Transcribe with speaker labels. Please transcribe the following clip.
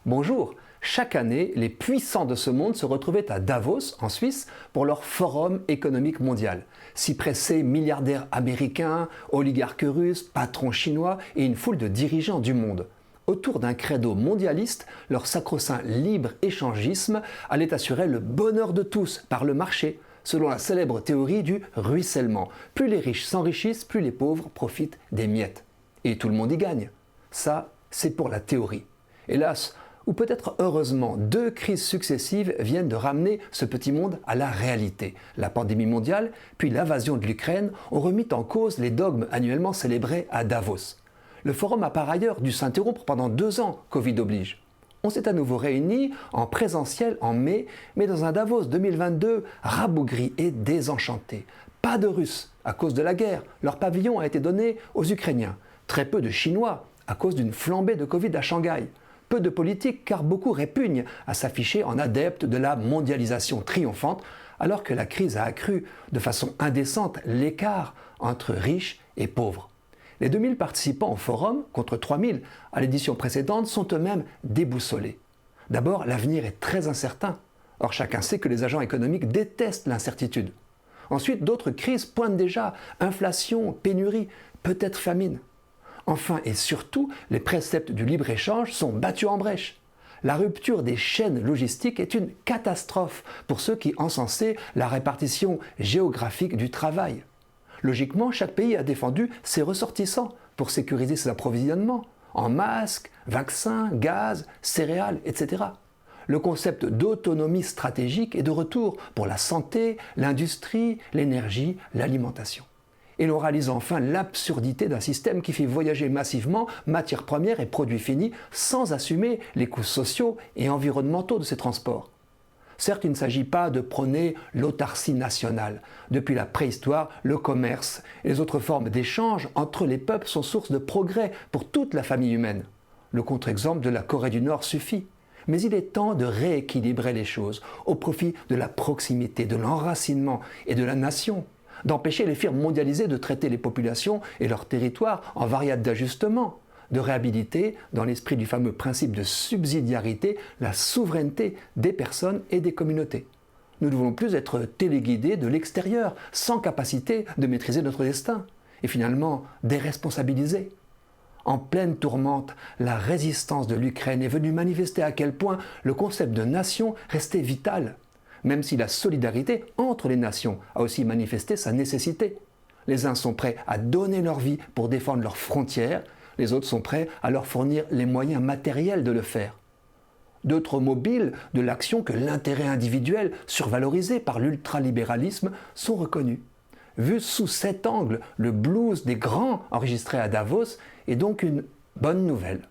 Speaker 1: Bonjour. Chaque année, les puissants de ce monde se retrouvaient à Davos, en Suisse, pour leur forum économique mondial. S'y pressaient milliardaires américains, oligarques russes, patrons chinois et une foule de dirigeants du monde. Autour d'un credo mondialiste, leur sacro-saint libre-échangisme allait assurer le bonheur de tous par le marché, selon la célèbre théorie du ruissellement. Plus les riches s'enrichissent, plus les pauvres profitent des miettes. Et tout le monde y gagne. Ça, c'est pour la théorie. Hélas, ou peut-être heureusement, 2 crises successives viennent de ramener ce petit monde à la réalité. La pandémie mondiale, puis l'invasion de l'Ukraine ont remis en cause les dogmes annuellement célébrés à Davos. Le forum a par ailleurs dû s'interrompre pendant 2 ans, Covid oblige. On s'est à nouveau réunis en présentiel en mai, mais dans un Davos 2022 rabougri et désenchanté. Pas de Russes à cause de la guerre, leur pavillon a été donné aux Ukrainiens. Très peu de Chinois à cause d'une flambée de Covid à Shanghai. Peu de politiques car beaucoup répugnent à s'afficher en adeptes de la mondialisation triomphante alors que la crise a accru de façon indécente l'écart entre riches et pauvres. Les 2000 participants au forum, contre 3000 à l'édition précédente, sont eux-mêmes déboussolés. D'abord, l'avenir est très incertain. Or, chacun sait que les agents économiques détestent l'incertitude. Ensuite, d'autres crises pointent déjà, inflation, pénurie, peut-être famine. Enfin et surtout, les préceptes du libre-échange sont battus en brèche. La rupture des chaînes logistiques est une catastrophe pour ceux qui encensaient la répartition géographique du travail. Logiquement, chaque pays a défendu ses ressortissants pour sécuriser ses approvisionnements en masques, vaccins, gaz, céréales, etc. Le concept d'autonomie stratégique est de retour pour la santé, l'industrie, l'énergie, l'alimentation. Et l'on réalise enfin l'absurdité d'un système qui fait voyager massivement matières premières et produits finis sans assumer les coûts sociaux et environnementaux de ces transports. Certes, il ne s'agit pas de prôner l'autarcie nationale. Depuis la préhistoire, le commerce et les autres formes d'échange entre les peuples sont source de progrès pour toute la famille humaine. Le contre-exemple de la Corée du Nord suffit. Mais il est temps de rééquilibrer les choses au profit de la proximité, de l'enracinement et de la nation. D'empêcher les firmes mondialisées de traiter les populations et leurs territoires en variable d'ajustement, de réhabiliter, dans l'esprit du fameux principe de subsidiarité, la souveraineté des personnes et des communautés. Nous ne voulons plus être téléguidés de l'extérieur, sans capacité de maîtriser notre destin, et finalement déresponsabilisés. En pleine tourmente, la résistance de l'Ukraine est venue manifester à quel point le concept de nation restait vital, même si la solidarité entre les nations a aussi manifesté sa nécessité. Les uns sont prêts à donner leur vie pour défendre leurs frontières, les autres sont prêts à leur fournir les moyens matériels de le faire. D'autres mobiles de l'action que l'intérêt individuel, survalorisé par l'ultralibéralisme, sont reconnus. Vu sous cet angle, le blues des grands enregistré à Davos est donc une bonne nouvelle.